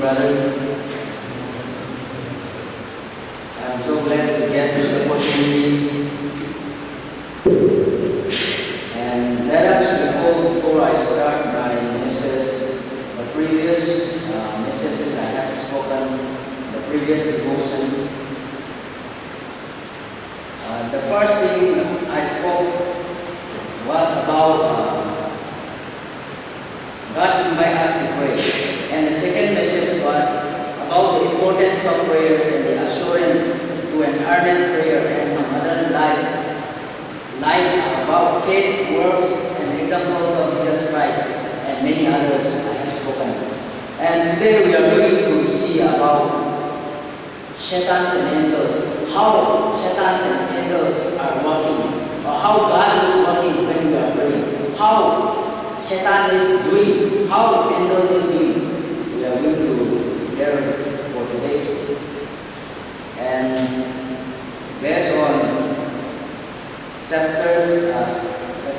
brothers. I'm so glad to get this opportunity. And let us recall before I start my message, the previous messages I have spoken, the previous devotion. The first thing I spoke was about God invite us to pray. And the second message was about the importance of prayers and the assurance to an earnest prayer and some other life about faith, works, and examples of Jesus Christ, and many others I have spoken. And today we are going to see about Satans and angels, how Satans and angels are working, or how God is working when we are praying, how Satan is doing, how angel is doing. We are going to hear for today. And based on chapters, the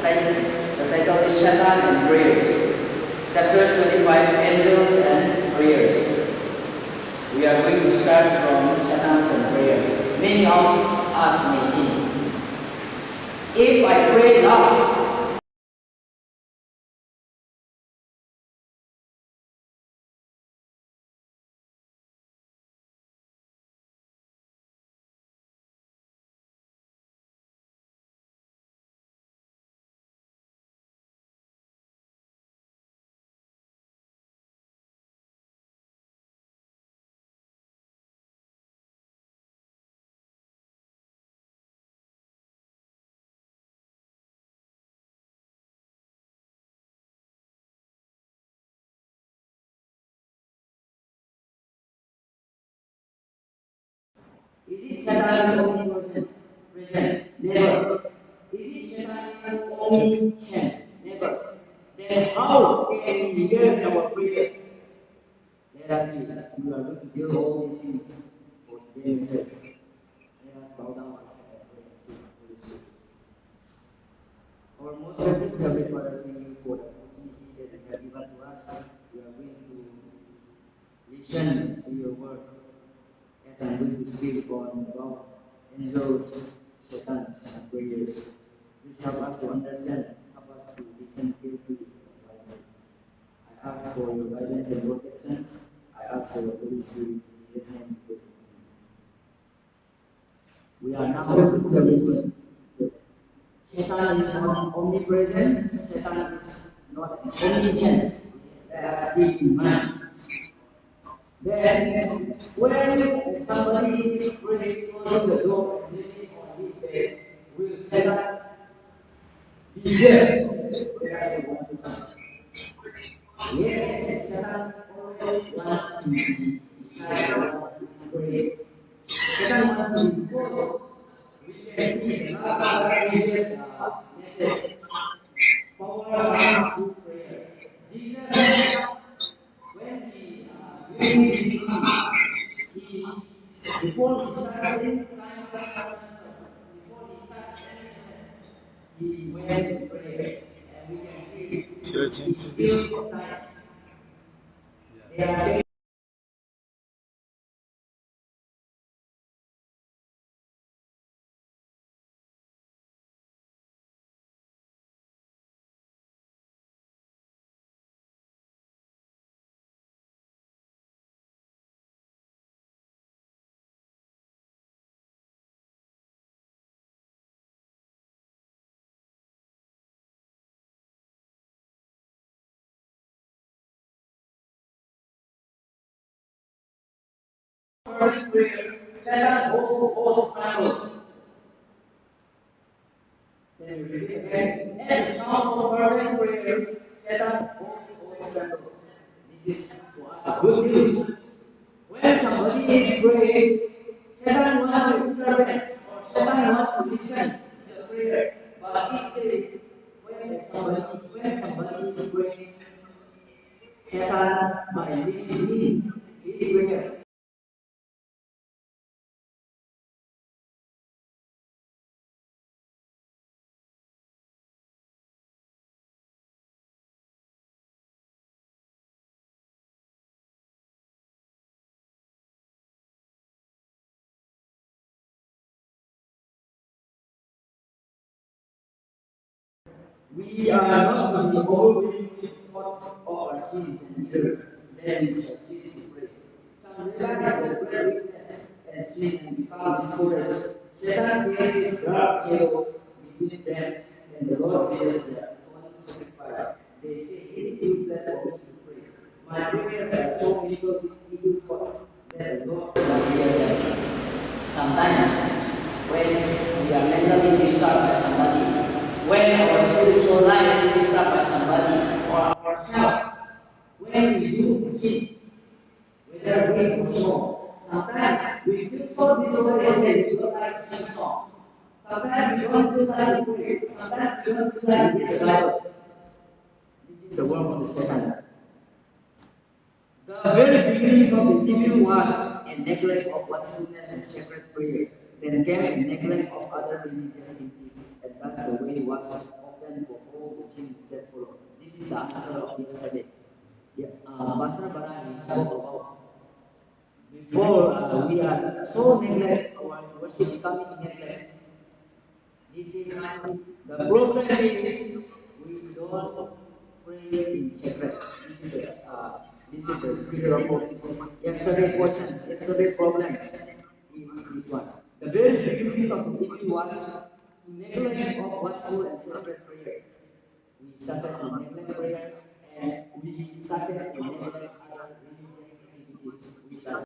title is Satan and Prayers. Chapters 25, Angels and Prayers. We are going to start from Satans and Prayers. Many of us may think, if I pray loud, is it Satan is omnipresent? Never. Is it Satan is omniscient? Never. Then how can we hear our prayer? Let us see. We are going to deal all these things for today's message. Let us bow down and pray and seek Holy Spirit. Our most precious Heavenly Father, thank you for the opportunity that you have given to us. We are going to listen to your word as I'm going to speak on about angels, Satan, and prayers. Please help us to understand, help us to listen carefully and wisely. I ask for your guidance and protection. I ask for your Holy Spirit in Jesus' name. We are now studying Satan is not omnipresent, Satan is not omniscient. Let us keep in mind. Then, when somebody is praying, closing the door and leaning on his bed, will Satan be there? Let us say one person. Yes, Satan always wants to be beside the one who is praying. Satan wants to be close. We can see in the last previous message, power comes through prayer. Jesus, when he during his ministry, he before he started any kinds of sermons or before he started any message, he went to prayer, and we can see he still time. They are saying fervent prayer, Satan hosts battles. Then we repeat again. At the sound of fervent prayer, Satan hosts battles. This is for us good news. When somebody is praying, Satan wants to intervene or Satan wants to listen to the prayer. But it says when somebody is praying, Satan by listening his prayer We are not to be overwhelmed with thoughts of our sins and errors. Then we shall cease to pray. Some realize their great weakness and sin and become discouraged. Satan places dark shadow between them and the Lord Jesus their atoning sacrifice. They say, it is useless for me to pray. My prayers are so filled with evil thoughts that the Lord cannot hear them. Sometimes, when we are mentally disturbed by somebody, when our spiritual life is disturbed by somebody or ourselves, when we do sin, whether big or small, sometimes we feel so discouraged that we don't like to sing song. Sometimes we don't feel like to pray. Sometimes we don't feel like to read the Bible. This is the work of the Satan. The very beginning of the evil was a neglect of watchfulness and sacred prayer. Then came a neglect of other religious duties, and thus the way was open for all the sins that follow. This is the answer of yesterday. Yeah, Pastor Barani spoke about before we are so neglect our worship becoming neglect. This is the problem is we don't pray in secret. This is the spirit of offices. Yesterday question, yesterday problem is this one. The very beginning of the evil was to neglect of watchful and sacred prayer. We started to neglect prayer and we started to neglect other religious activities. We started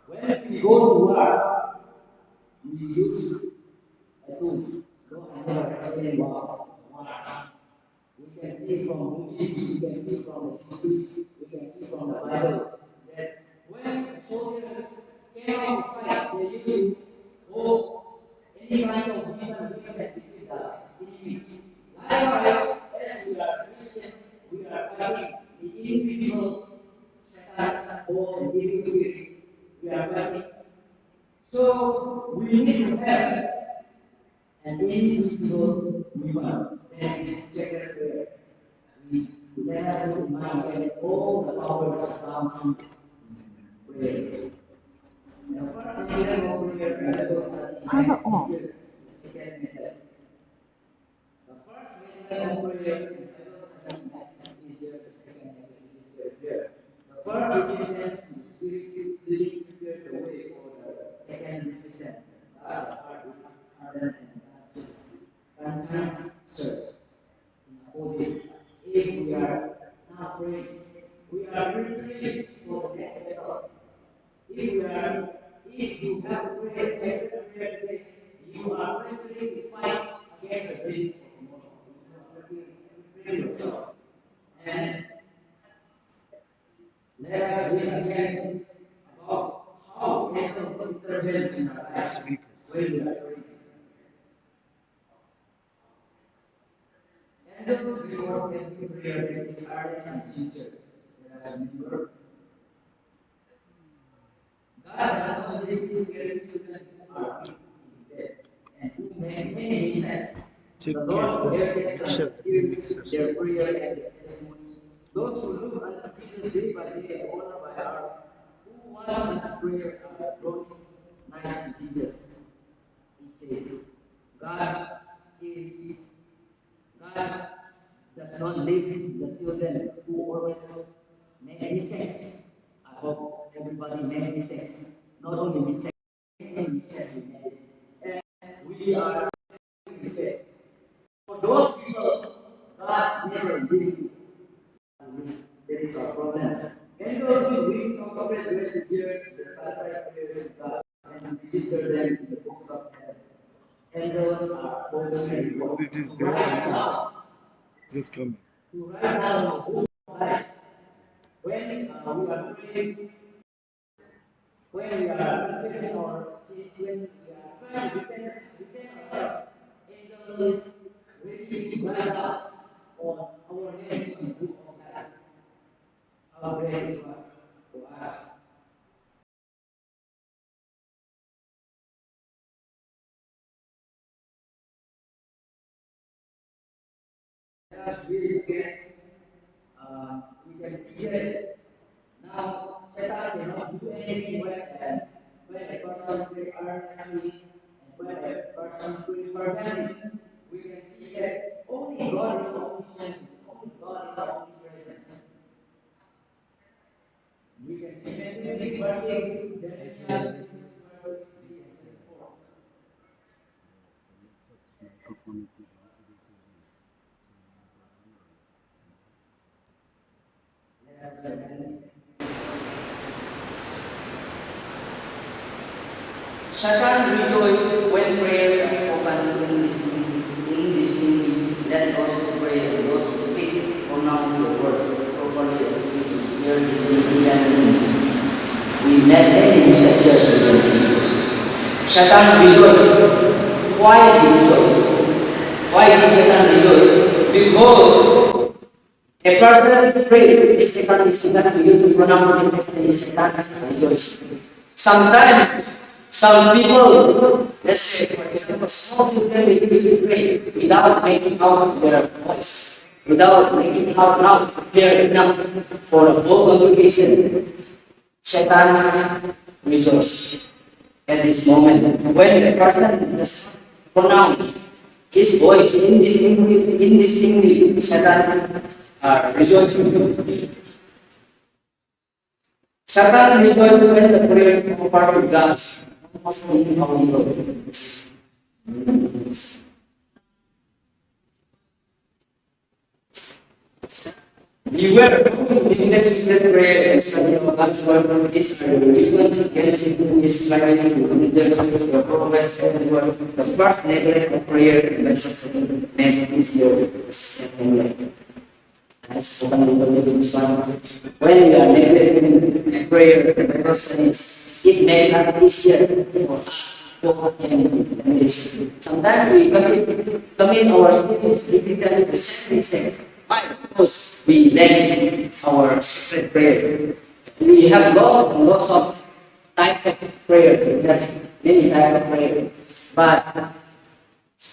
when we go to work, we use a tool. So I never explain about work. We can see from movies, we can see from the histories, we can see from the Bible that when soldiers came out to fight, they used to hold any kind of weapon which can defeat the enemies. Likewise, as we are Christians, we are fighting the invisible Satan's force and evil spirits. We are fighting. So we need to have an invisible weapon that is sacred prayer. We let us put in mind that all the powers are found through prayer. The first element of prayer and Bible study is the second method. The first method of prayer and Bible study is there, the second method is very clear. The first resistance to the Spirit's leading prepares the way for the second resistance. Thus the heart is hardened and conscience serves in opposite. If we are now praying, we are preparing for the next battle. If you have to pray a sacred prayer today, you are preparing to fight against the devil for tomorrow. You are preparing yourself. And let us read again about how angels intervene in our lives when we are praying. Angels reward every prayer that is earnest and sincere. Let us remember, God does not leave his created children who are weak in faith and who make many mistakes. The Lord hears their prayer and their testimony. Those who look unto Jesus day by day and honor by heart, who want unto prayer are drawing nigh to Jesus. He says, God is God does not leave the children who always make mistakes. I hope everybody make mistakes. Not only mistakes, many mistakes we made. And we are in faith. For those people, God never leaves you. There is a problem. Angels with wings of sacred dwell to hear the contrite prayers of God and register them in the books of heaven. Angels are holding a record. Right now, Just coming. to write down the book of life. When we are praying, when we are confessing our sins, when we are trying to repent ourselves, angels is ready to write down on our name in the book of life. How great it was for us. God's will again, we can see that now Satan cannot do anything when a person prays earnestly and when a person prays fervently. We can see that only God is omniscient, only God is omnipresent. We can see Matthew 6 verse 6, Jeremiah 23 verse 23 and 24. Let us read. Satan rejoices when prayers are spoken indistinctly. Let those who pray and those who speak pronounce the words properly and speak in clear, distinct meanings. We met many mistakes here, Satan rejoices. Why he rejoices? Why did Satan rejoice? Because a person prays, this Satan is used to pronounce this Satan is rejoicing. Sometimes some people, let's say for example, small children they used to pray without making out their voice, without making out loud, clear enough for a whole congregation. Satan rejoices at this moment. When a person does pronounce his voice indistinctly, Satan rejoices. Satan rejoices when the prayers of part of God. Beware of the secret prayer and study of God's word. This argument against it is likely to hinder your progress and work. The first neglect of prayer and Bible study makes it easier. I've spoken a little bit in this one. When we are neglecting prayer and Bible studies, it makes it easier for us to walk in temptation. Sometimes we commit our sins difficulty the same mistake. Why? Because we lack our secret prayer. We have lots and lots of types of prayer. We have many types of prayer. But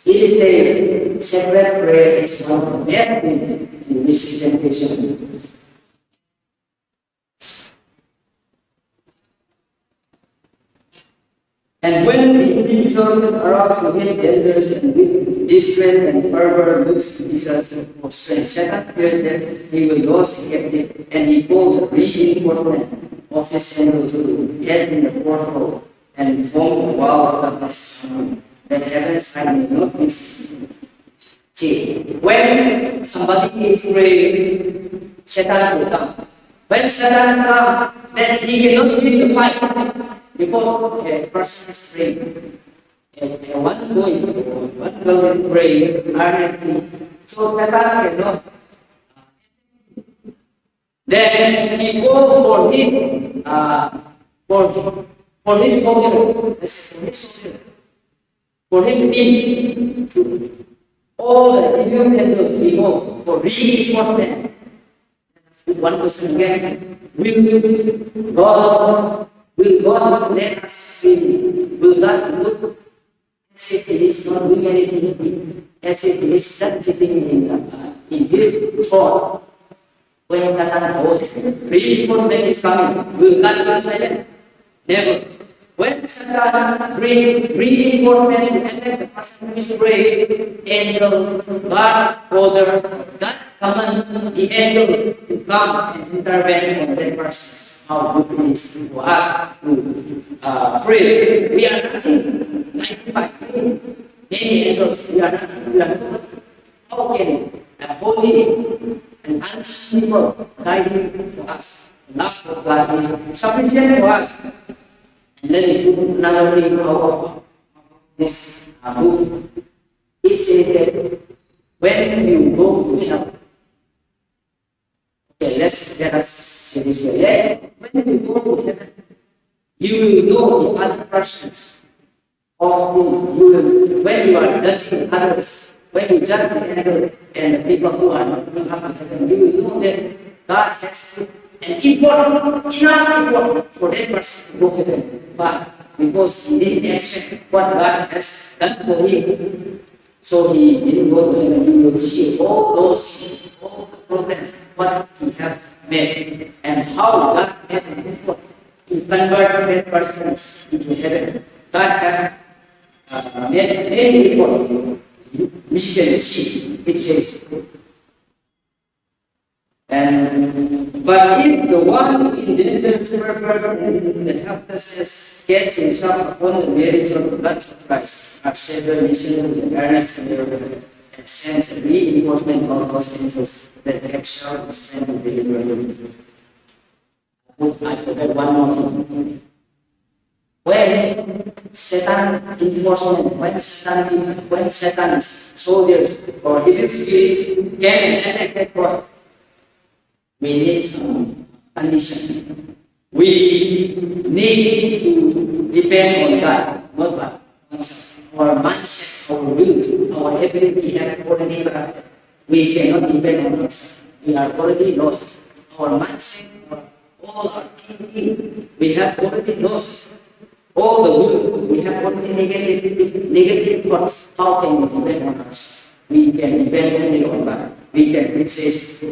it is said secret prayer is one of the best things to resist temptation. And when the individual aroused to his dangers and with distress and fervor looks to Jesus for strength, Satan fears that he will lose captive, and he calls a reinforcement of his angels to get in the portal and form a wall of darkness that heaven's side may not be seen. See, when somebody is praying, Satan will come. When Satan comes, then he cannot win the fight. Because a person is praying, one girl is praying earnestly, so Satan cannot. Then he goes for his soldiers, for his need. All the angels we go for reinforcement. One question again: Will God let us feel? Will God look as if He is not doing anything, as if He is sitting in His throne? When Satan goes, reinforcement is coming. Will God keep silent? Never. When Satan brings reinforcement to attack the person who is praying, angels, God, order, God command the angels to come and intervene on that person. How good it is for us to pray. We are nothing like by many angels. We are nothing. We are nothing. How can a holy and honest people guiding for us? The love of God is sufficient for us. And then we put another thing out of this book. It says that when you go to hell, okay, let us say this way. Yeah. When you go to heaven, you will know the other persons of whom you will, when you are judging others, when you judge the angels and the people who are not going up to heaven, you will know that God has an effort, enough effort for that person to go to heaven. But because he didn't accept what God has done for him, So he didn't go to heaven. He will see all those, all the problems, what he have made, and how God have effort to convert that persons into heaven. God have made many effort. We can see it says. But if the one indigent person in the helplessness casts himself upon the merits of the blood of Christ, our Savior listens to the earnest prayer and sends a reinforcement of those angels that excel the strength of deliverance. I forgot one more thing. When Satan enforcement, when Satan's soldiers or evil spirits came and attacked that boy, we need some condition. We need to depend on God, not God. Our mindset, our will, our ability have already corrupted. We cannot depend on ourselves. We are already lost. Our mindset, all our thinking, we have already lost. All the will, we have already negative thoughts. How can we depend on ourselves? We can depend only on God. We can, it says,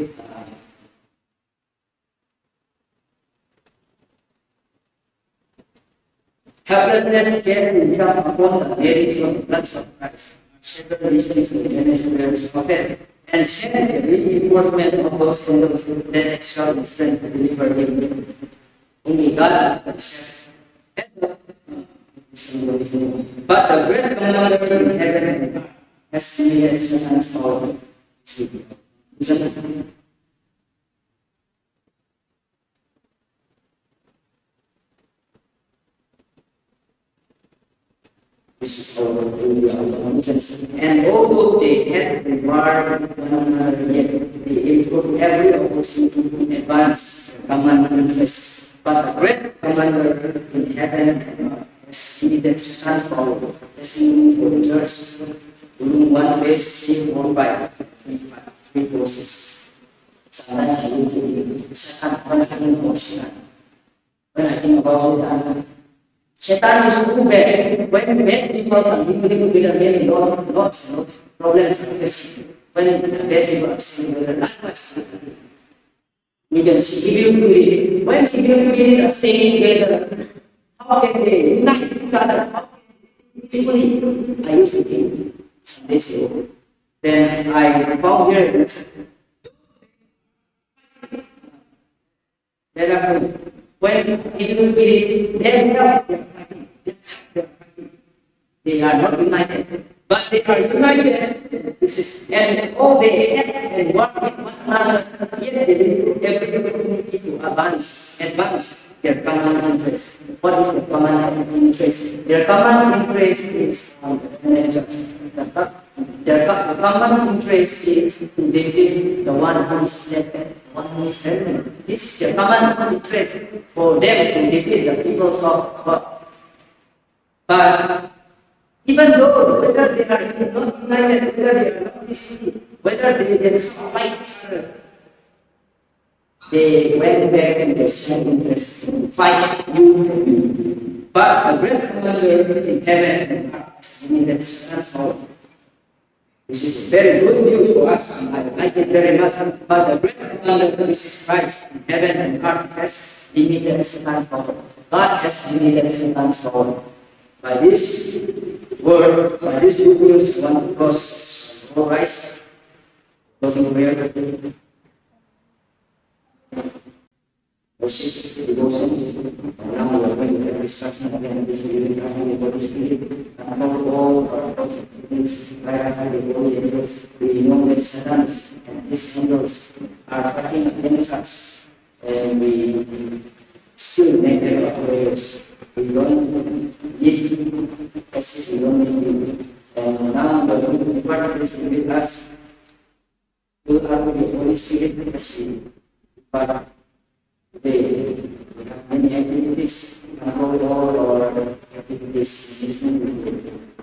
helplessness cast himself upon the merits of the blood of Christ. Several reasons in the earnest prayers of faith, and sends a reinforcement of those angels that excel in strength to deliver him. Only God accepts. But the great commander in heaven and earth has created Satan's power. And although they had rewarded one another, yet they improved every opportunity to advance their common interests. But the great commander in heaven has limited Satan's power. Let's for the church. Volume 1, page 345, 346. Satan when I think about Satan, Satan is too bad. When bad people are living with a many lots of problems, when bad people are sitting with a likewise, we can see evil spirit. When evil spirit are staying together, how can they unite each other? How can they peacefully? I used to think this ago. Then I found here that when evil spirits themselves they are not united, but they are united. And all they had and work with one another, yet they will every opportunity to advance their common interest. What is the common interest? Their common interest is angels. Their common interest is to defeat the one who is left, the one who is enemy. This is their common interest for them to defeat the peoples of God. But even though whether they are not united, whether they are not peaceful, whether they can fight each other, they went back in their same interest to fight you. But the great commander in heaven and earth has limited Satan's power. This is very good news for us, and I like it very much. But the great commander, which is Christ in heaven and earth, has limited Satan's power. God has limited Satan's power. By this word, by this good news, I want to close. All rise. Closing prayer. Worship, devotions. Now we are going to have discussion again this week, asking the Holy Spirit. And all our things, by asking the Holy Angels, we know that Satan and his angels are fighting against us, and we still make their prayers. We don't need assist, we don't need. And now we are going to depart this with us. We'll ask the Holy Spirit as we depart. Today, we have many activities, and all our activities listening to